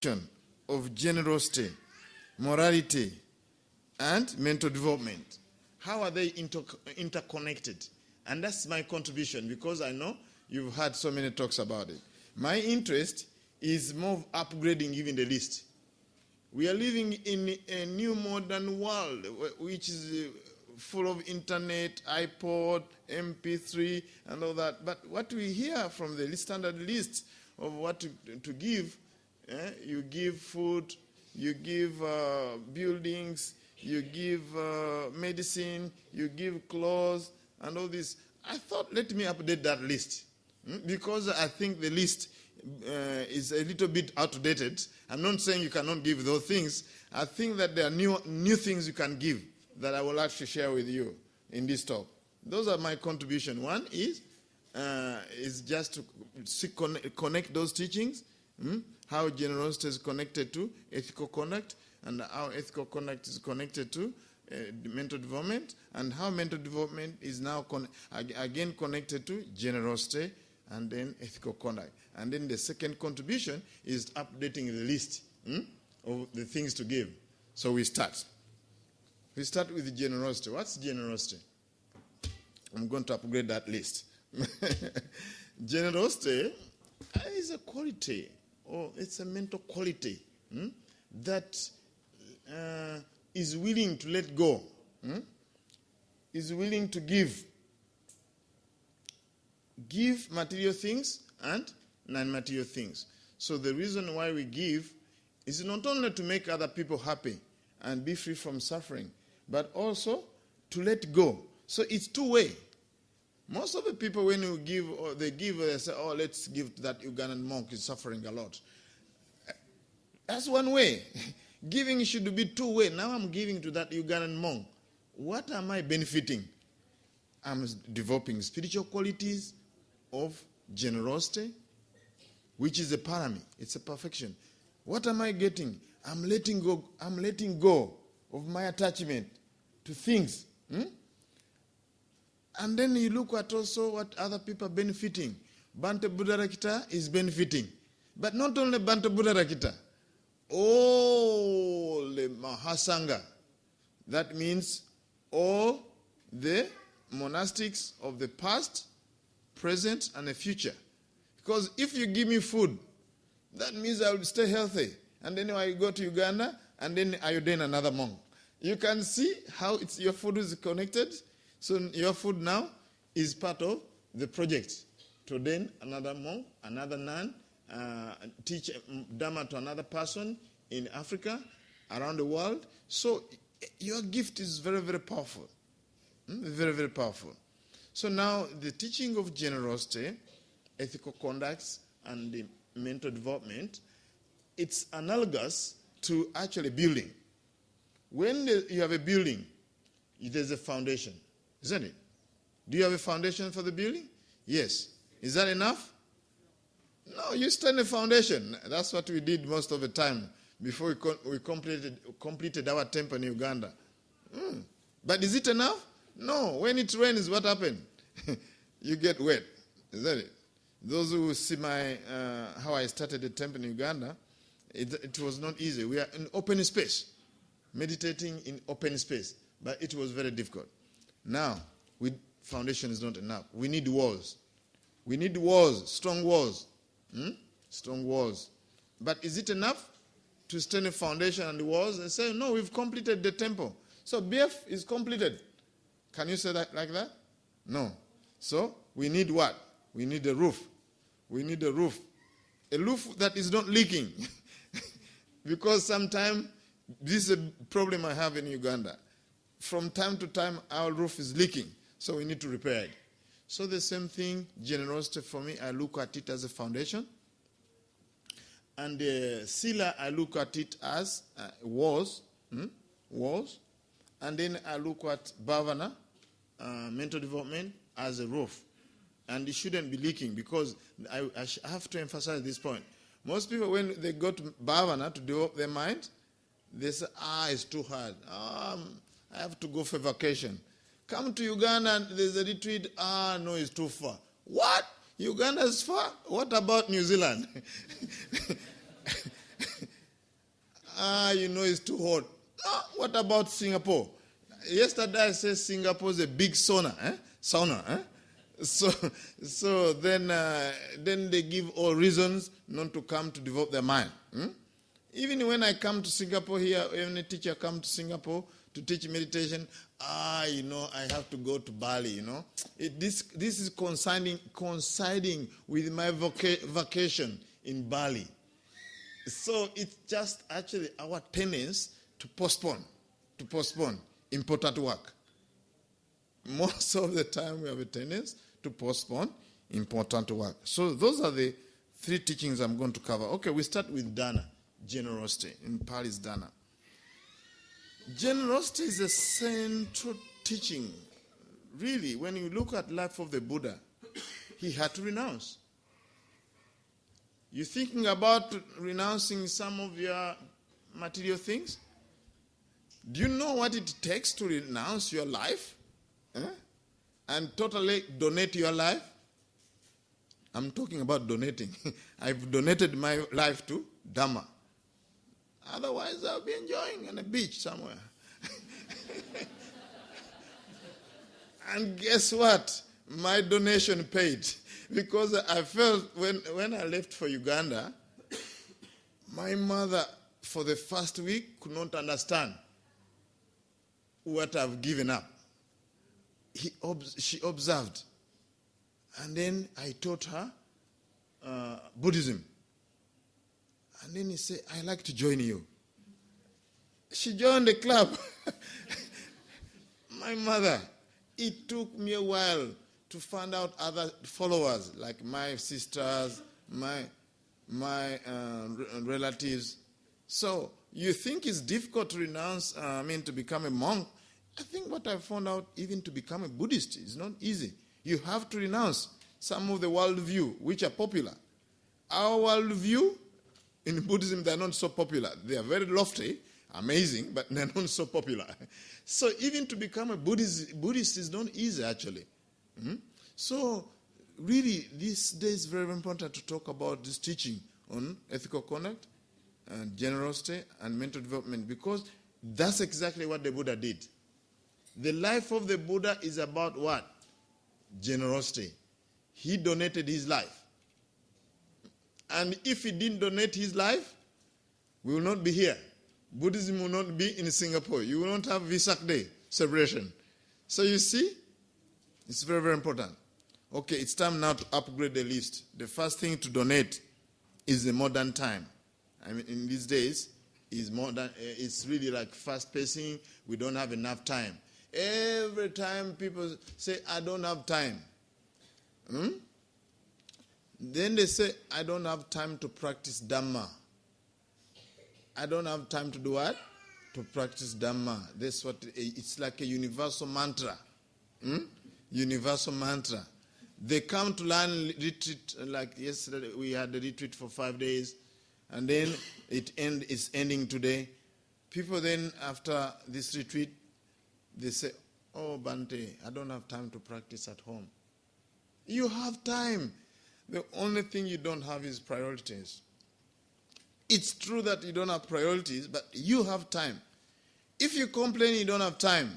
intersection of generosity, morality, and mental development. How are they interconnected? And that's my contribution, because I know you've had so many talks about it. My interest is more of upgrading even the list. We are living in a new modern world, which is full of internet, iPod, MP3, and all that. But what we hear from the standard list of what to give, you give food, you give buildings, you give medicine, you give clothes, and all this. I thought, let me update that list, because I think the list is a little bit outdated. I'm not saying you cannot give those things. I think that there are new things you can give that I would like to share with you in this talk. Those are my contribution. One is just to connect those teachings, how generosity is connected to ethical conduct, and how ethical conduct is connected to mental development, and how mental development is now again connected to generosity and then ethical conduct. And then the second contribution is updating the list of the things to give. So we start. We start with generosity. What's generosity? I'm going to upgrade that list. Generosity is a quality, or it's a mental quality that is willing to let go, is willing to give material things and non-material things. So the reason why we give is not only to make other people happy and be free from suffering, but also to let go. So it's two-way. Most of the people, when you give, or they say, oh, let's give to that Ugandan monk who's suffering a lot. That's one way. Giving should be two-way. Now I'm giving to that Ugandan monk. What am I benefiting? I'm developing spiritual qualities of generosity, which is a parami. It's a perfection. What am I getting? I'm letting go of my attachment to things. And then you look at also what other people are benefiting. Bhante Buddharakkhita is benefiting. But not only Bhante Buddharakkhita, all the Mahasangha. That means all the monastics of the past, present, and the future. Because if you give me food, that means I will stay healthy. And then I go to Uganda, and then I ordain another monk. You can see how your food is connected. So your food now is part of the project to ordain another monk, another nun, teach Dharma to another person in Africa, around the world. So your gift is very, very powerful. Very, very powerful. So now the teaching of generosity, ethical conducts, and the mental development, it's analogous to actually building. When you have a building, there's a foundation, isn't it? Do you have a foundation for the building? Yes. Is that enough? No, you stand a foundation. That's what we did most of the time before we completed our temple in Uganda. But is it enough? No. When it rains, what happened? You get wet, isn't it? Those who see how I started the temple in Uganda, it was not easy. We are in open space, meditating in open space, but it was very difficult. Now, foundation is not enough. We need walls. We need walls, strong walls. Strong walls. But is it enough to stand a foundation and the walls and say, no, we've completed the temple? So BF is completed. Can you say that like that? No. So we need what? We need a roof. We need a roof. A roof that is not leaking. Because sometimes this is a problem I have in Uganda. From time to time, our roof is leaking. So we need to repair it. So the same thing, generosity for me, I look at it as a foundation. And the sila, I look at it as walls. Walls. And then I look at bhavana, mental development, as a roof. And it shouldn't be leaking, because I have to emphasize this point. Most people, when they go to bhavana to develop their mind, they say, it's too hard. I have to go for vacation. Come to Uganda and there's a retreat. No, it's too far. What? Uganda is far? What about New Zealand? It's too hot. No, what about Singapore? Yesterday I said Singapore is a big sauna. So then they give all reasons not to come to devote their mind. Even when I come to Singapore here, when a teacher comes to Singapore to teach meditation, I have to go to Bali, This is coinciding with my vacation in Bali. So it's just actually our tendency to postpone important work. Most of the time we have a tendency to postpone important work. So those are the 3 teachings I'm going to cover. Okay, we start with dana, generosity. In Pali is dana. Generosity is a central teaching. Really, when you look at the life of the Buddha, he had to renounce. You thinking about renouncing some of your material things? Do you know what it takes to renounce your life? And totally donate your life? I'm talking about donating. I've donated my life to Dhamma. Otherwise, I'll be enjoying on a beach somewhere. And guess what? My donation paid. Because I felt when I left for Uganda, my mother, for the first week, could not understand what I've given up. She observed. And then I taught her Buddhism. And then he said, I'd like to join you. She joined the club. My mother, it took me a while to find out other followers, like my sisters, my relatives. So you think it's difficult to renounce, to become a monk? I think what I found out, even to become a Buddhist, is not easy. You have to renounce some of the worldview which are popular. Our worldview in Buddhism, they're not so popular. They are very lofty, amazing, but they're not so popular. So even to become a Buddhist is not easy, actually. So really, this day is very important to talk about this teaching on ethical conduct and generosity and mental development, because that's exactly what the Buddha did. The life of the Buddha is about what? Generosity. He donated his life. And if he didn't donate his life, we will not be here. Buddhism will not be in Singapore. You will not have Vesak Day celebration. So you see, it's very, very important. Okay, it's time now to upgrade the list. The first thing to donate is the modern time. In these days, it's really like fast pacing. We don't have enough time. Every time people say, I don't have time. Then they say, I don't have time to practice Dhamma. I don't have time to do what? To practice Dhamma. That's what, it's like a universal mantra. Universal mantra. They come to learn retreat, like yesterday we had a retreat for 5 days, and then it's ending today. People then, after this retreat, they say, oh, Bhante, I don't have time to practice at home. You have time. The only thing you don't have is priorities. It's true that you don't have priorities, but you have time. If you complain you don't have time,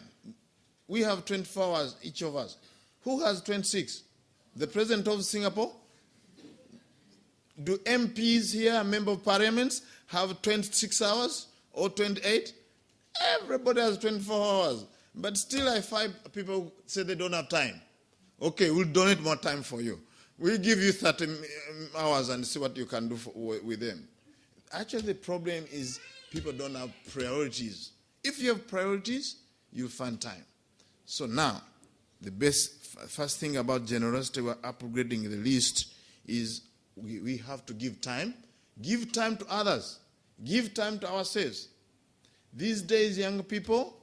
we have 24 hours, each of us. Who has 26? The President of Singapore? Do MPs here, Member of Parliament, have 26 hours or 28? Everybody has 24 hours. But still I find people say they don't have time. Okay, we'll donate more time for you. We'll give you 30 hours and see what you can do with them. Actually, the problem is people don't have priorities. If you have priorities, you'll find time. So now, the first thing about generosity, we're upgrading the list, is we have to give time. Give time to others. Give time to ourselves. These days, young people,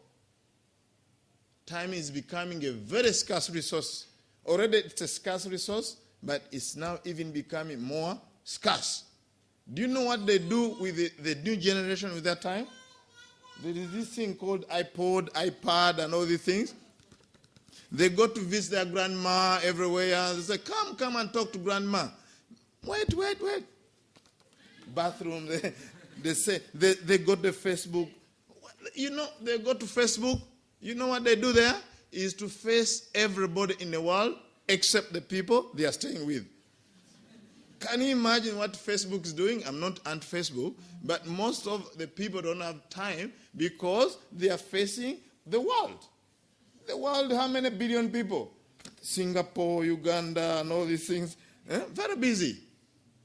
time is becoming a very scarce resource. Already it's a scarce resource, but it's now even becoming more scarce. Do you know what they do with the new generation with their time? There is this thing called iPod, iPad, and all these things. They go to visit their grandma everywhere. They say, come and talk to grandma. Wait. Bathroom. They say they go to Facebook. You know, they go to Facebook. You know what they do there? Is to face everybody in the world except the people they are staying with. Can you imagine what Facebook is doing? I'm not anti-Facebook, but most of the people don't have time because they are facing the world. The world, how many billion people? Singapore, Uganda, and all these things. Very busy.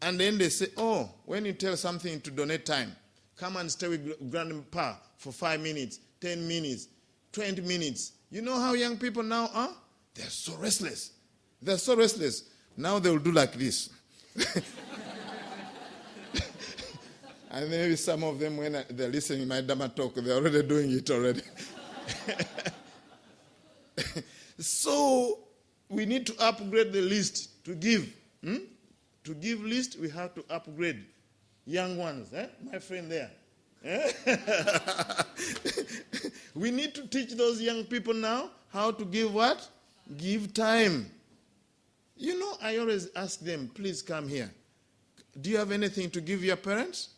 And then they say, oh, when you tell something to donate time, come and stay with grandpa for 5 minutes, 10 minutes, 20 minutes. You know how young people now are? They're so restless. They're so restless. Now they will do like this. And maybe some of them, when they're listening to my Dhamma talk, they're already doing it already. So we need to upgrade the list to give. To give list, we have to upgrade. Young ones, my friend there. We need to teach those young people now how to give what? Give time. You know, I always ask them, please come here. Do you have anything to give your parents?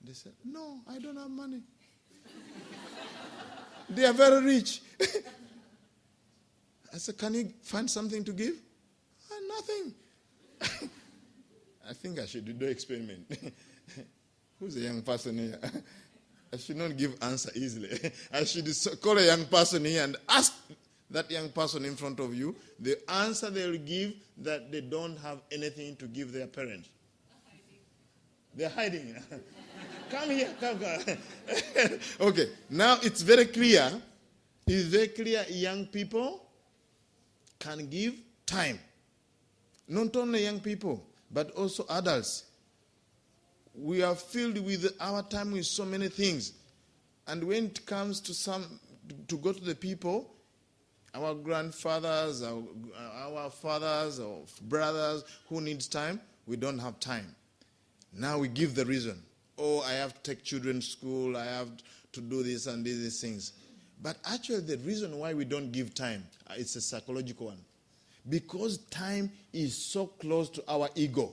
They said, no, I don't have money. They are very rich. I said, can you find something to give? Nothing. I think I should do experiment. Who's a young person here? I should not give answer easily. I should call a young person here and ask that young person in front of you the answer they will give that they don't have anything to give their parents. They're hiding. Come here, come. Okay, now it's very clear. It's very clear young people can give time. Not only young people, but also adults. We are filled with our time with so many things. And when it comes to go to the people, our grandfathers, our fathers, or brothers who needs time, we don't have time. Now we give the reason. Oh, I have to take children to school, I have to do this and these things. But actually the reason why we don't give time, it's a psychological one. Because time is so close to our ego.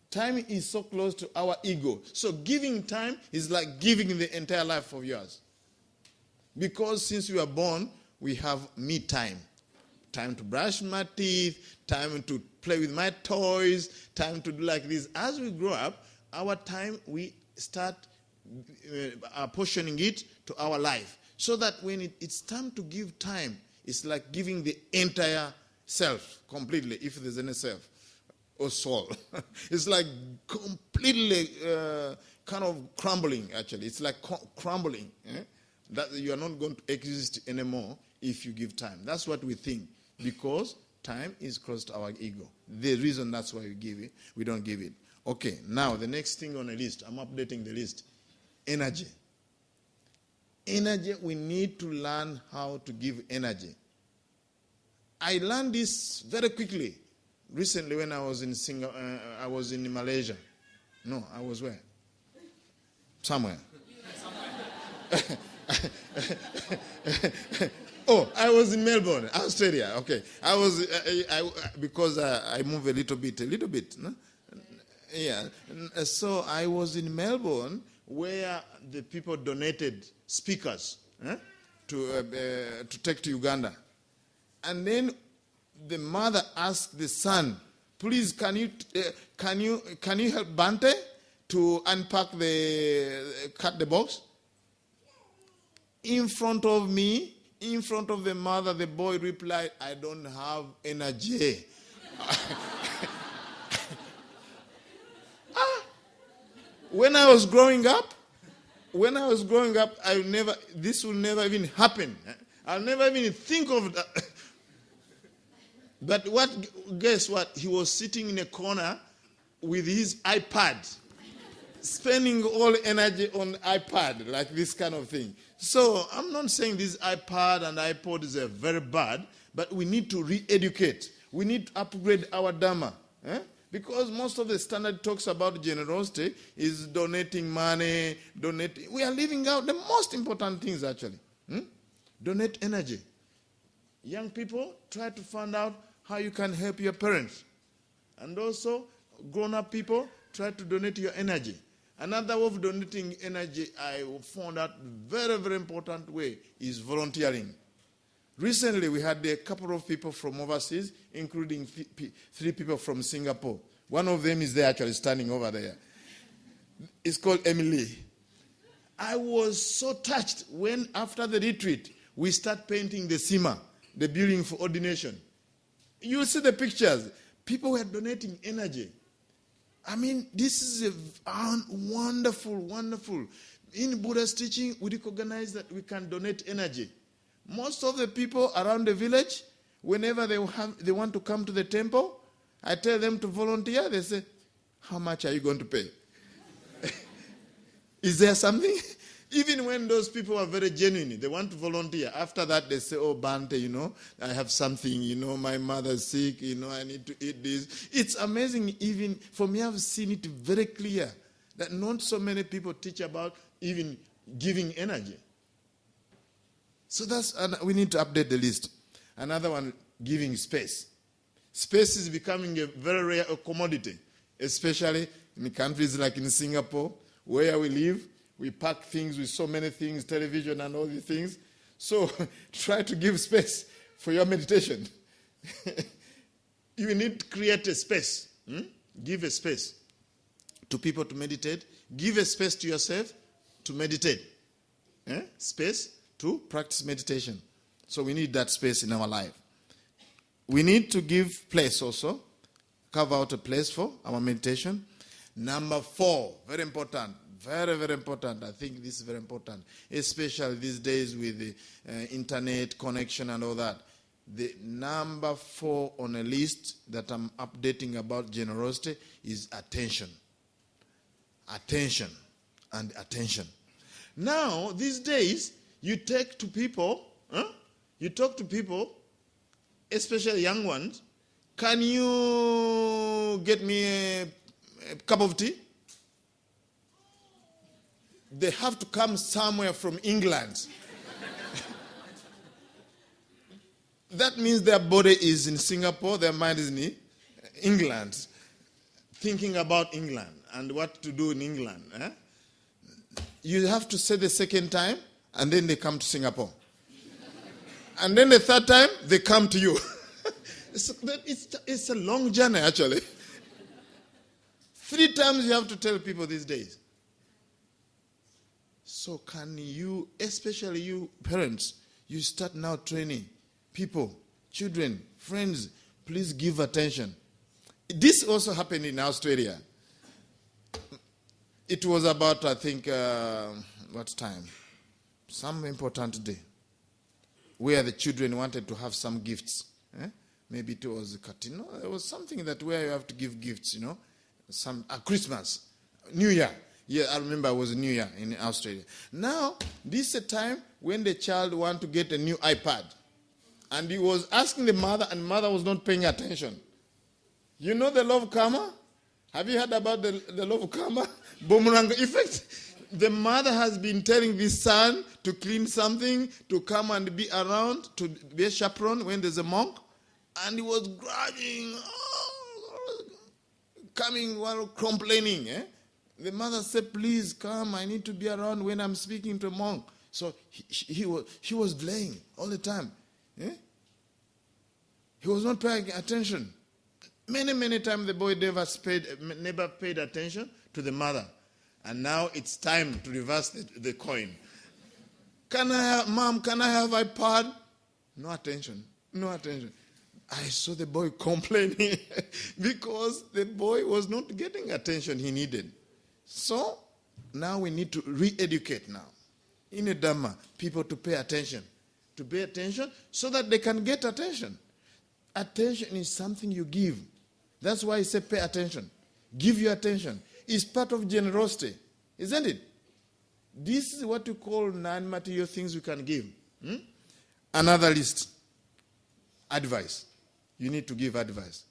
Time is so close to our ego. So giving time is like giving the entire life of yours. Because since we are born, we have me time. Time to brush my teeth, time to play with my toys, time to do like this. As we grow up, our time, we start portioning it to our life. So that when it's time to give time, it's like giving the entire self completely, if there's any self or soul. It's like completely kind of crumbling, actually. It's like crumbling. That you are not going to exist anymore if you give time. That's what we think. Because time is close to our ego. The reason that's why we give it, we don't give it. Okay, now the next thing on the list, I'm updating the list. Energy. Energy, we need to learn how to give energy. I learned this very quickly. Recently when I was in I was in Malaysia. No, I was where? Somewhere. Oh, I was in Melbourne, Australia. Okay, I was because I move a little bit. No? Yeah. So I was in Melbourne where the people donated speakers to take to Uganda, and then the mother asked the son, "Please, can you help Bhante to unpack cut the box?" In front of me, in front of the mother, the boy replied, "I don't have energy." When I was growing up, this will never even happen. I'll never even think of that. But guess what? He was sitting in a corner with his iPad, spending all energy on iPad, like this kind of thing. So I'm not saying this iPad and iPod is very bad, but we need to re-educate. We need to upgrade our Dhamma. Because most of the standard talks about generosity is donating money, We are leaving out the most important things, actually. Donate energy. Young people, try to find out how you can help your parents. And also, grown-up people, Try to donate your energy. Another way of donating energy I found out very, very important way is volunteering. Recently, we had a couple of people from overseas, including 3 people from Singapore. One of them is there actually standing over there. It's called Emily. I was so touched when after the retreat, we start painting the SEMA, the building for ordination. You see the pictures. People were donating energy. I mean, this is a wonderful, wonderful. In Buddha's teaching, we recognize that we can donate energy. Most of the people around the village, whenever they want to come to the temple, I tell them to volunteer. They say, how much are you going to pay? Is there something? Even when those people are very genuine, they want to volunteer. After that, they say, oh, Bhante, I have something, my mother's sick, I need to eat this. It's amazing, even for me, I've seen it very clear that not so many people teach about even giving energy. So we need to update the list. Another one, giving space. Space is becoming a very rare commodity, especially in countries like in Singapore, where we live. We pack things with so many things, television and all these things. So try to give space for your meditation. You need to create a space. Give a space to people to meditate. Give a space to yourself to meditate. Space to practice meditation. So we need that space in our life. We need to give place also. Carve out a place for our meditation. Number 4, very important. Very, very important. I think this is very important, especially these days with the internet connection and all that. The number 4 on a list that I'm updating about generosity is attention. Attention and attention. Now, these days, you talk to people, especially young ones, can you get me a cup of tea? They have to come somewhere from England. That means their body is in Singapore, their mind is in England, thinking about England and what to do in England. You have to say the second time, and then they come to Singapore. And then the third time, they come to you. It's a long journey, actually. 3 times you have to tell people these days. So can you, especially you parents, you start now training people, children, friends, please give attention. This also happened in Australia. It was about, I think, what time? Some important day where the children wanted to have some gifts. Maybe it was Katino. There was something that where you have to give gifts, Christmas, New Year. Yeah, I remember it was New Year in Australia. Now, this is a time when the child want to get a new iPad. And he was asking the mother, and mother was not paying attention. You know the law of karma? Have you heard about the law of karma? Boomerang effect? The mother has been telling this son to clean something, to come and be around, to be a chaperone when there's a monk. And he was grudging, coming while complaining. The mother said, please come, I need to be around when I'm speaking to a monk. So he was delaying all the time. He was not paying attention. Many, many times the boy never paid attention to the mother. And now it's time to reverse the coin. Mom, can I have iPad? No attention. No attention. I saw the boy complaining because the boy was not getting attention he needed. So now we need to re-educate now. In a Dhamma, people to pay attention. To pay attention so that they can get attention. Attention is something you give. That's why I say pay attention. Give your attention. It's part of generosity, isn't it? This is what you call non-material things you can give. Another list. Advice. You need to give advice.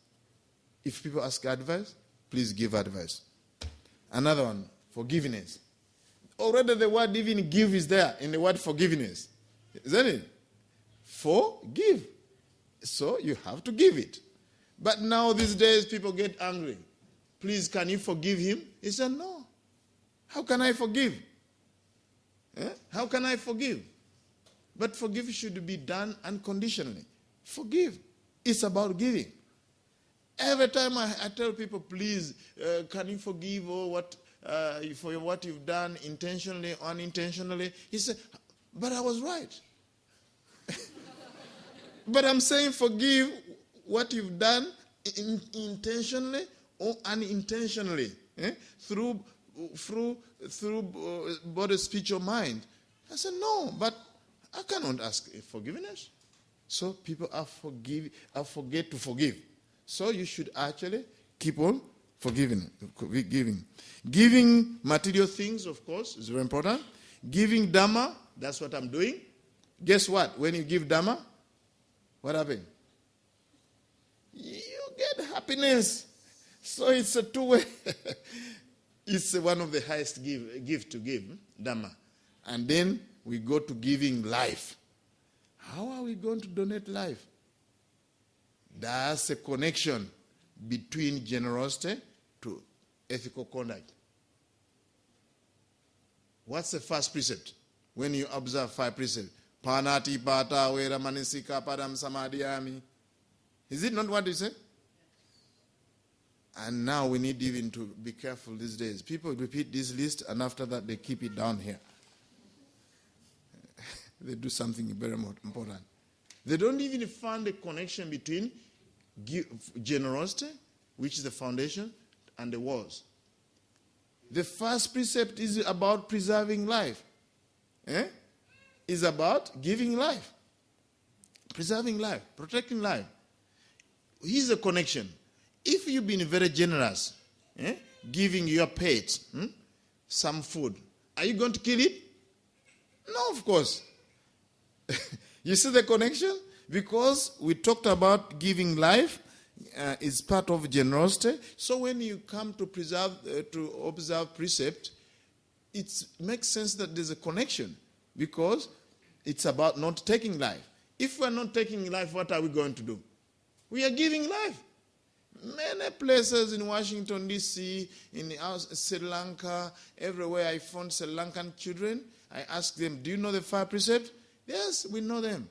If people ask advice, please give advice. Another one, forgiveness. Already the word even give is there in the word forgiveness. Isn't it? Forgive. So you have to give it. But now these days people get angry. please, can you forgive him? He said, no. How can I forgive? How can I forgive? But forgive should be done unconditionally. Forgive. It's about giving. Every time I tell people, please, can you forgive for what you've done intentionally, unintentionally? He said, but I was right. But I'm saying forgive what you've done intentionally or unintentionally, through body, speech, or mind. I said, no, but I cannot ask forgiveness. So people forget to forgive. So you should actually keep on giving. Giving material things, of course, is very important. Giving Dhamma, that's what I'm doing. Guess what? When you give Dhamma, what happens? You get happiness. So it's a two-way. It's one of the highest gift to give, Dhamma. And then we go to giving life. How are we going to donate life? That's a connection between generosity to ethical conduct. What's the first precept? When you observe 5 precepts. Panati pata vera manisika padam samadhyami. Is it not what you say? And now we need even to be careful these days. People repeat this list and after that they keep it down here. They do something very important. They don't even find a connection between generosity, which is the foundation, and the words. The first precept is about preserving life. Is about giving life. Preserving life, protecting life. Here's a connection. If you've been very generous, giving your pet some food, are you going to kill it? No, of course. You see the connection? Because we talked about giving life is part of generosity. So when you come to observe precept, it makes sense that there's a connection because it's about not taking life. If we're not taking life, what are we going to do? We are giving life. Many places in Washington, D.C., in Sri Lanka, everywhere I found Sri Lankan children, I asked them, do you know the 5 precepts? Yes, we know them.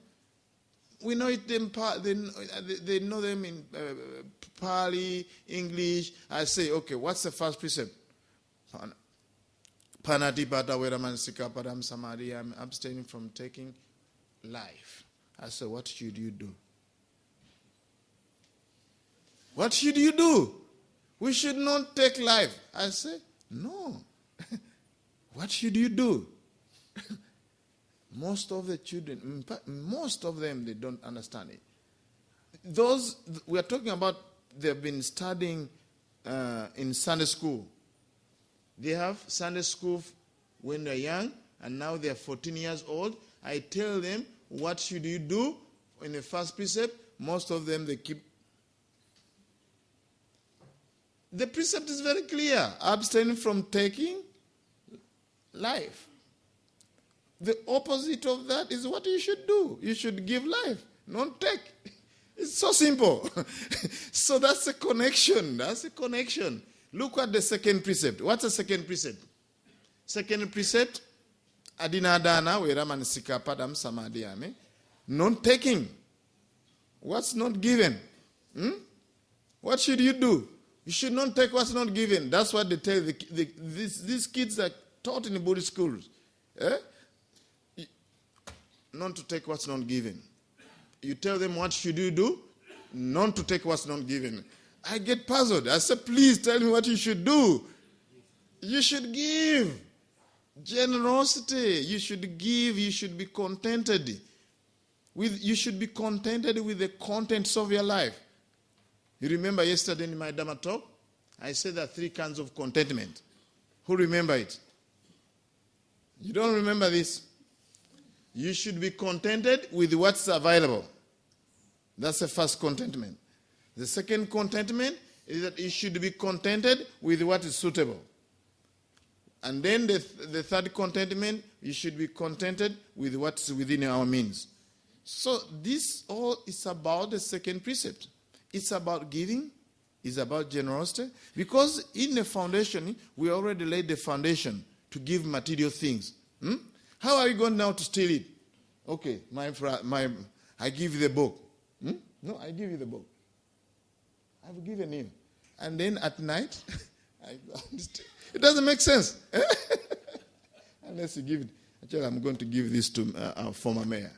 We know it in they know them in Pali, English. I say, okay, what's the first precept? Panati pata veramansika padam samadhi. I'm abstaining from taking life. I say, what should you do? What should you do? We should not take life. I say, no. What should you do? Most of the children, most of them, they don't understand it. Those we are talking about, they've been studying in Sunday school. They have Sunday school when they're young, and now they're 14 years old. I tell them, what should you do in the first precept? Most of them, they keep. The precept is very clear. Abstain from taking life. The opposite of that is what you should do. You should give life, not take. It's so simple. So that's a connection. That's a connection. Look at the second precept. What's the second precept? Second precept, adinadana veraman sikapadam samadhyami. Not taking. What's not given? What should you do? You should not take what's not given. That's what they tell these kids are taught in the Buddhist schools. Not to take what's not given. You tell them what should you do? Not to take what's not given. I get puzzled. I say, please tell me what you should do. You should give. Generosity. You should give. You should be contented. You should be contented with the contents of your life. You remember yesterday in my Dhamma talk, I said there are 3 kinds of contentment. Who remember it? You don't remember this? You should be contented with what's available. That's the first contentment. The second contentment is that you should be contented with what is suitable. And then the third contentment, you should be contented with what's within our means. So this all is about the second precept. It's about giving is about generosity. Because in the foundation, we already laid the foundation to give material things. How are you going now to steal it? Okay, I give you the book. No, I give you the book. I've given you. And then at night, it doesn't make sense. Unless you give it. Actually, I'm going to give this to our former mayor.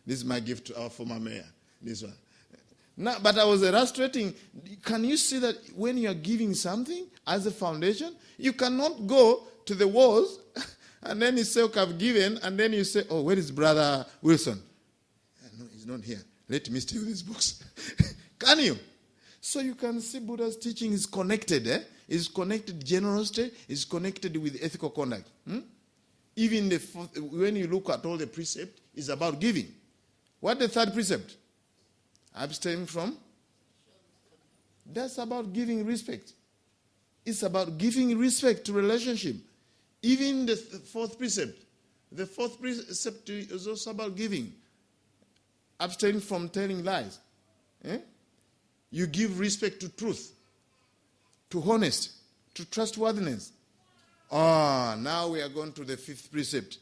This is my gift to our former mayor. This one. Now, but I was illustrating. Can you see that when you are giving something as a foundation, you cannot go to the walls and then you say, okay, I've given, and then you say, oh, where is Brother Wilson? No, he's not here. Let me steal these books. Can you? So you can see Buddha's teaching is connected. Is connected generosity, is connected with ethical conduct. Even when you look at all the precepts, it's about giving. What the third precept? Abstain from? That's about giving respect. It's about giving respect to relationship. Even the fourth precept. The fourth precept is also about giving. Abstain from telling lies. You give respect to truth, to honesty, to trustworthiness. Now we are going to the fifth precept.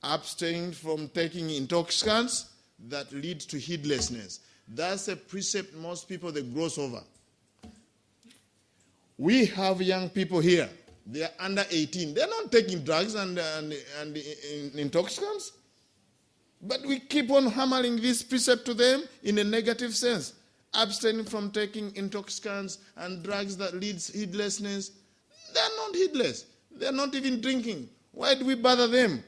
Abstain from taking intoxicants that lead to heedlessness. That's a precept most people, they gloss over. We have young people here. They are under 18. They're not taking drugs and intoxicants. But we keep on hammering this precept to them in a negative sense. Abstaining from taking intoxicants and drugs that leads heedlessness. They're not heedless. They're not even drinking. Why do we bother them?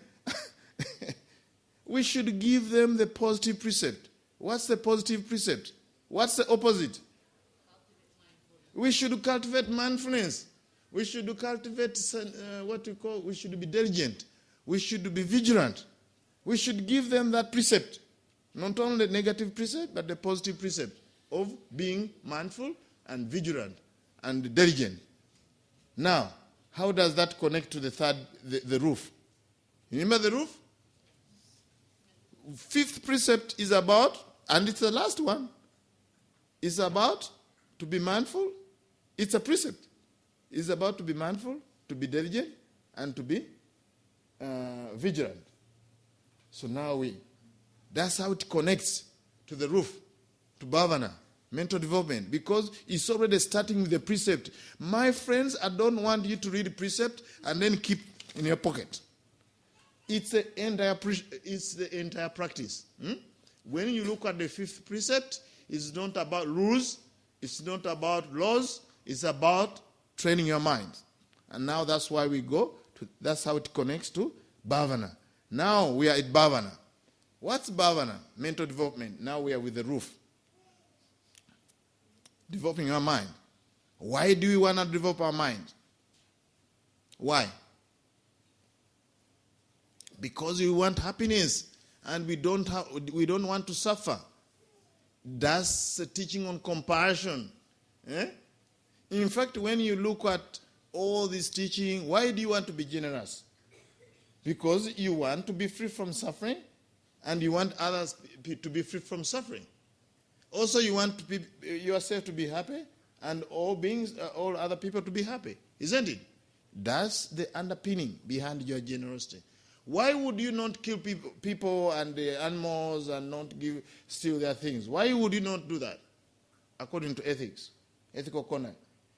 We should give them the positive precept. What's the positive precept? What's the opposite? We should cultivate mindfulness. We should cultivate we should be diligent. We should be vigilant. We should give them that precept. Not only the negative precept, but the positive precept of being mindful and vigilant and diligent. Now, how does that connect to the third, the roof? Remember the roof? Fifth precept is about, and it's the last one, it's about to be mindful. It's a precept. It's about to be mindful, to be diligent, and to be vigilant. So now that's how it connects to the roof, to bhavana, mental development, because it's already starting with the precept. My friends, I don't want you to read the precept and then keep in your pocket. It's the entire practice. When you look at the fifth precept, it's not about rules, it's not about laws, it's about training your mind. And now that's why that's how it connects to bhavana. Now we are at bhavana. What's bhavana? Mental development. Now we are with the roof. Developing your mind. Why do we want to develop our mind? Why? Because we want happiness and we don't want to suffer. That's a teaching on compassion. In fact, when you look at all this teaching, why do you want to be generous? Because you want to be free from suffering and you want others to be free from suffering. Also, you want yourself to be happy and all other people to be happy, isn't it? That's the underpinning behind your generosity. Why would you not kill people and the animals and not steal their things? Why would you not do that? According to ethical conduct.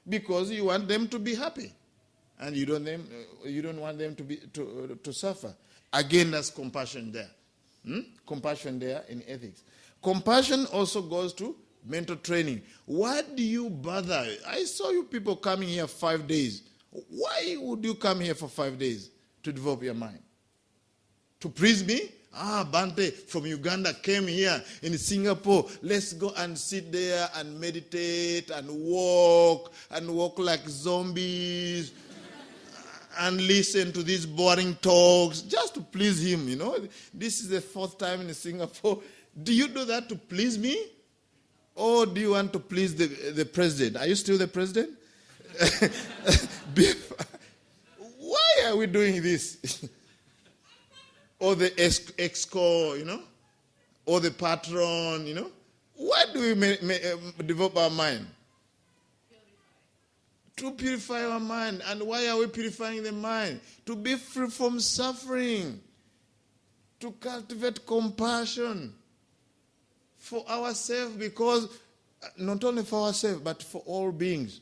Because you want them to be happy, and you don't want them to suffer. Again, that's compassion there. Compassion there in ethics. Compassion also goes to mental training. Why do you bother? I saw you people coming here 5 days. Why would you come here for 5 days to develop your mind? To please me? Bhante from Uganda came here in Singapore. Let's go and sit there and meditate and walk like zombies and listen to these boring talks just to please him, This is the 4th time in Singapore. Do you do that to please me? Or do you want to please the president? Are you still the president? Why are we doing this? Or the exco, or the patron, Why do we develop our mind? To purify our mind. And why are we purifying the mind? To be free from suffering. To cultivate compassion for ourselves, because not only for ourselves, but for all beings.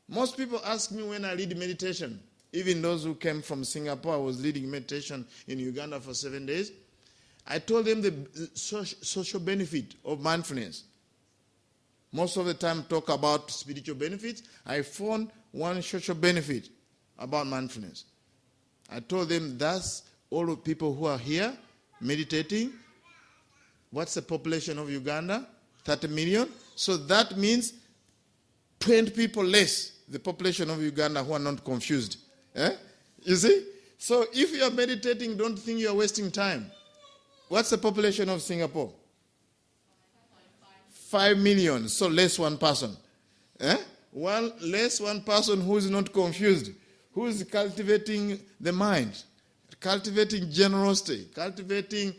Most people ask me when I lead meditation, even those who came from Singapore, I was leading meditation in Uganda for 7 days. I told them the social benefit of mindfulness. Most of the time talk about spiritual benefits. I found one social benefit about mindfulness. I told them that's all the people who are here meditating. What's the population of Uganda? 30 million. So that means 20 people less the population of Uganda who are not confused. You see? So if you are meditating, don't think you are wasting time. What's the population of Singapore? 5 million. So less one person. Less one person who is not confused, who is cultivating the mind, cultivating generosity, cultivating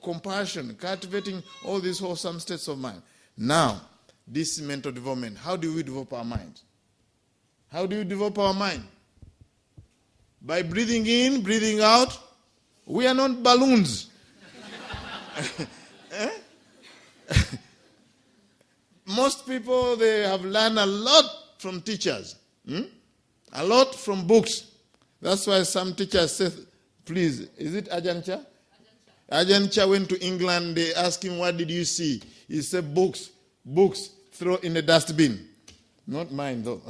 compassion, cultivating all these wholesome states of mind. Now, this is mental development. How do we develop our mind? How do you develop our mind? By breathing in, breathing out. We are not balloons. Most people, they have learned a lot from teachers. A lot from books. That's why some teachers say, please, is it Ajancha? Ajancha went to England, they asked him, what did you see? He said, books, throw in the dustbin. Not mine, though.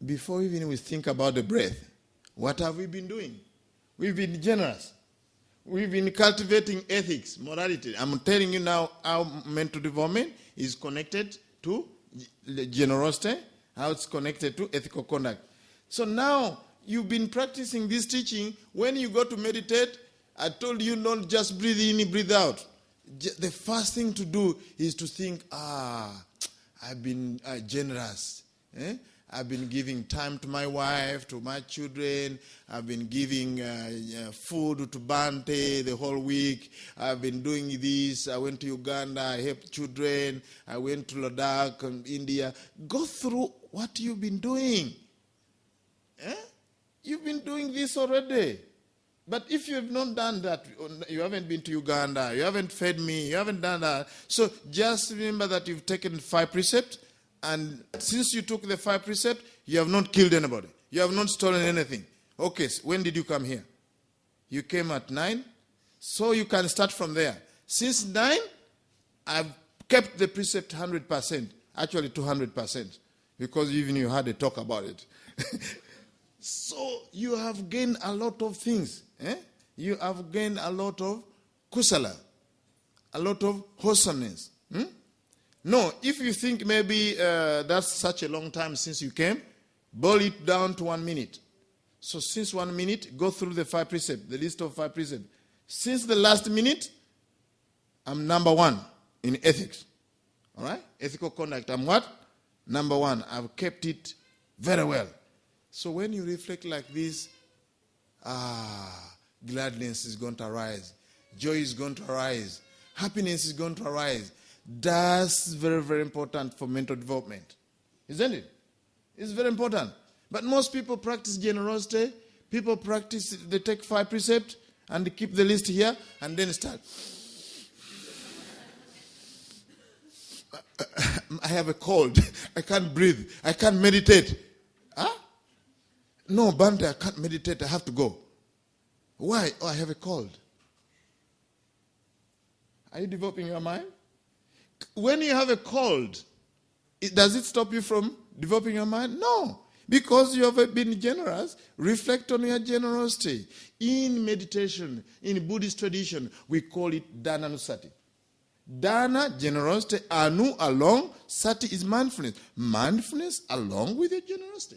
Before even we think about the breath, what have we been doing? We've been generous. We've been cultivating ethics, morality. I'm telling you now how mental development is connected to generosity, how it's connected to ethical conduct. So now you've been practicing this teaching. When you go to meditate, I told you don't just breathe in, breathe out. The first thing to do is to think, I've been generous. I've been giving time to my wife, to my children. I've been giving food to Bhante the whole week. I've been doing this. I went to Uganda. I helped children. I went to Ladakh and India. Go through what you've been doing. You've been doing this already. But if you have not done that, you haven't been to Uganda, you haven't fed me, you haven't done that. So just remember that you've taken 5 precepts. And since you took the 5 precepts, you have not killed anybody. You have not stolen anything. Okay, so when did you come here? You came at 9. So you can start from there. Since 9, I've kept the precept 100%. Actually 200%. Because even you had a talk about it. So you have gained a lot of things. You have gained a lot of kusala. A lot of wholesomeness. No, if you think maybe that's such a long time since you came, boil it down to 1 minute. So since 1 minute, go through the 5 precepts, the list of 5 precepts. Since the last minute, I'm number 1 in ethics. All right? Ethical conduct. I'm what? Number 1. I've kept it very well. So when you reflect like this, gladness is going to arise. Joy is going to arise. Happiness is going to arise. That's very, very important for mental development. Isn't it? It's very important. But most people practice generosity. People practice, they take 5 precepts and keep the list here and then start. I have a cold. I can't breathe. I can't meditate. No, Bhante, I can't meditate. I have to go. Why? Oh, I have a cold. Are you developing your mind? When you have a cold, does it stop you from developing your mind? No. Because you have been generous, reflect on your generosity. In meditation, in Buddhist tradition, we call it dhananusati. Dana, generosity, anu, along, sati is mindfulness. Mindfulness along with your generosity.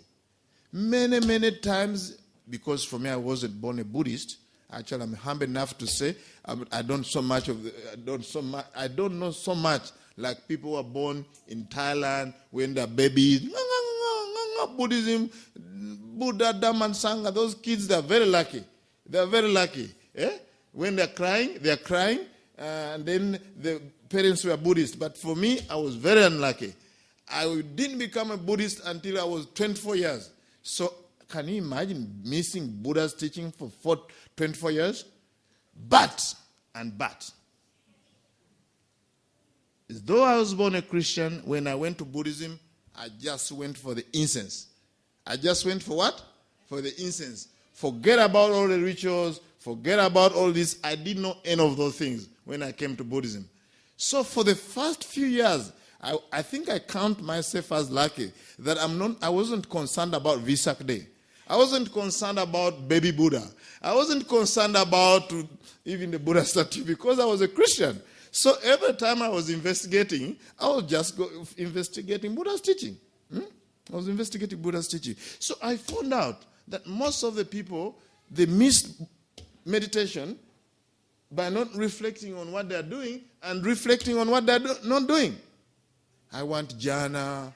Many, many times, because for me I wasn't born a Buddhist, actually I'm humble enough to say I don't know so much like people who are born in Thailand when they're babies. Buddhism, Buddha, Dhamma, and Sangha, those kids, they're very lucky. They are very lucky. When they are crying, and then the parents were Buddhist. But for me, I was very unlucky. I didn't become a Buddhist until I was 24 years. So can you imagine missing Buddha's teaching for 24 years? But, as though I was born a Christian, when I went to Buddhism, I just went for the incense. I just went for what? For the incense. Forget about all the rituals. Forget about all this. I did not any of those things when I came to Buddhism. So for the first few years, I think I count myself as lucky that I wasn't concerned about Vesak Day. I wasn't concerned about baby Buddha. I wasn't concerned about even the Buddha statue because I was a Christian. So every time I was investigating, I was just investigating Buddha's teaching. I was investigating Buddha's teaching. So I found out that most of the people, they miss meditation by not reflecting on what they're doing and reflecting on what they're not doing. I want jhana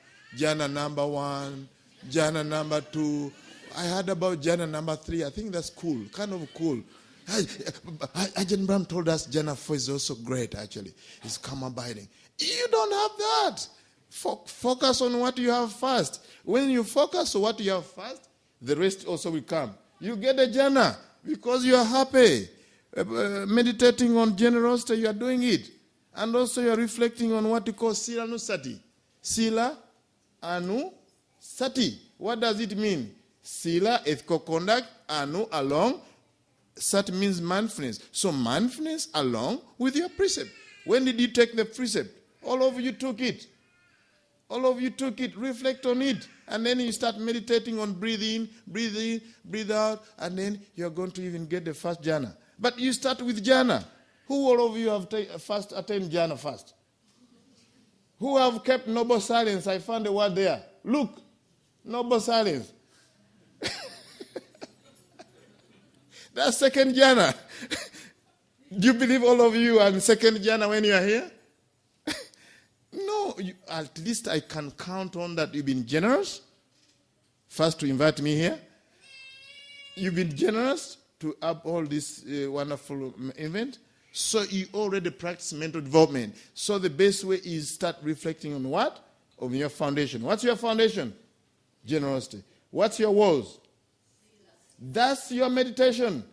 number 1, jhana number 2. I heard about jhana number 3. I think that's cool, kind of cool. Ajahn Brahm told us jhana 4 is also great, actually. It's calm abiding. You don't have that. Focus on what you have first. When you focus on what you have first, the rest also will come. You get a jhana because you are happy. Meditating on generosity, you are doing it. And also you are reflecting on what you call sila anusati. Sila anusati. What does it mean? Sila, ethical conduct, anu, along. Sati means mindfulness. So mindfulness along with your precept. When did you take the precept? All of you took it. All of you took it. Reflect on it. And then you start meditating on breathe in, breathe out. And then you're going to even get the first jhana. But you start with jhana. Who all of you have first attained jhana first? Who have kept noble silence? I found the word there. Look, noble silence. That's second jhana. Do you believe all of you are in second jhana when you are here? No, at least I can count on that you've been generous. First to invite me here. You've been generous to uphold this wonderful event. So you already practice mental development. So the best way is start reflecting on what? On your foundation. What's your foundation? Generosity. What's your walls? That's your meditation.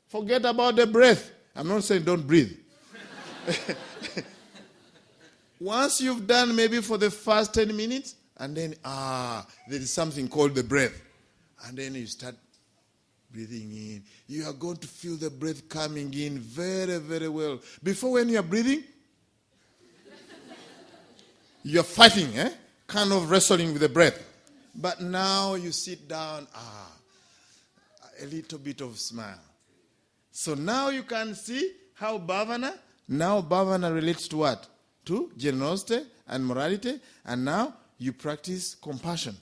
Forget about the breath. I'm not saying don't breathe. Once you've done maybe for the first 10 minutes, and then, there is something called the breath. And then you start breathing in. You are going to feel the breath coming in very, very well. Before when you are breathing, you are fighting, kind of wrestling with the breath. But now you sit down, a little bit of smile. So now you can see how bhavana relates to what? To generosity and morality. And now you practice compassion.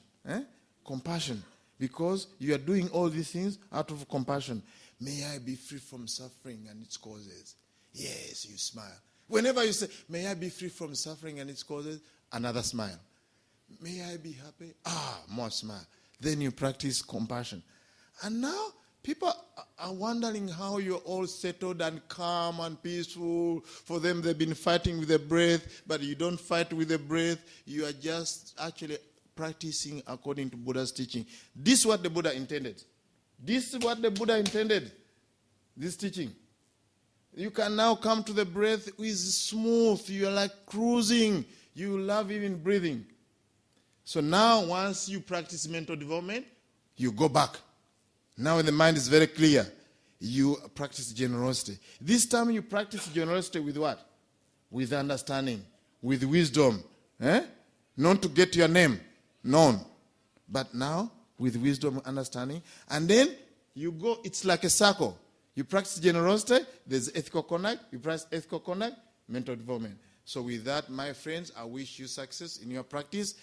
Compassion. Because you are doing all these things out of compassion. May I be free from suffering and its causes. Yes, you smile. Whenever you say, may I be free from suffering and its causes, another smile. May I be happy? More smile. Then you practice compassion. And now people are wondering how you're all settled and calm and peaceful. For them, they've been fighting with the breath, but you don't fight with the breath. You are just actually practicing according to Buddha's teaching. This is what the Buddha intended. This is what the Buddha intended. This teaching. You can now come to the breath which is smooth. You are like cruising. You love even breathing. So now once you practice mental development, you go back. Now when the mind is very clear, you practice generosity. This time you practice generosity with what? With understanding, with wisdom. Not to get your name known. But now, with wisdom and understanding. And then you go, it's like a circle. You practice generosity, there's ethical conduct. You practice ethical conduct, mental development. So with that, my friends, I wish you success in your practice.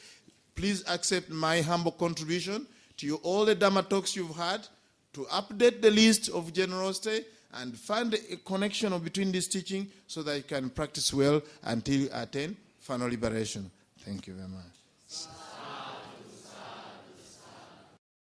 Please accept my humble contribution to all the Dhamma talks you've had, to update the list of generosity and find a connection between this teaching so that you can practice well until you attain final liberation. Thank you very much.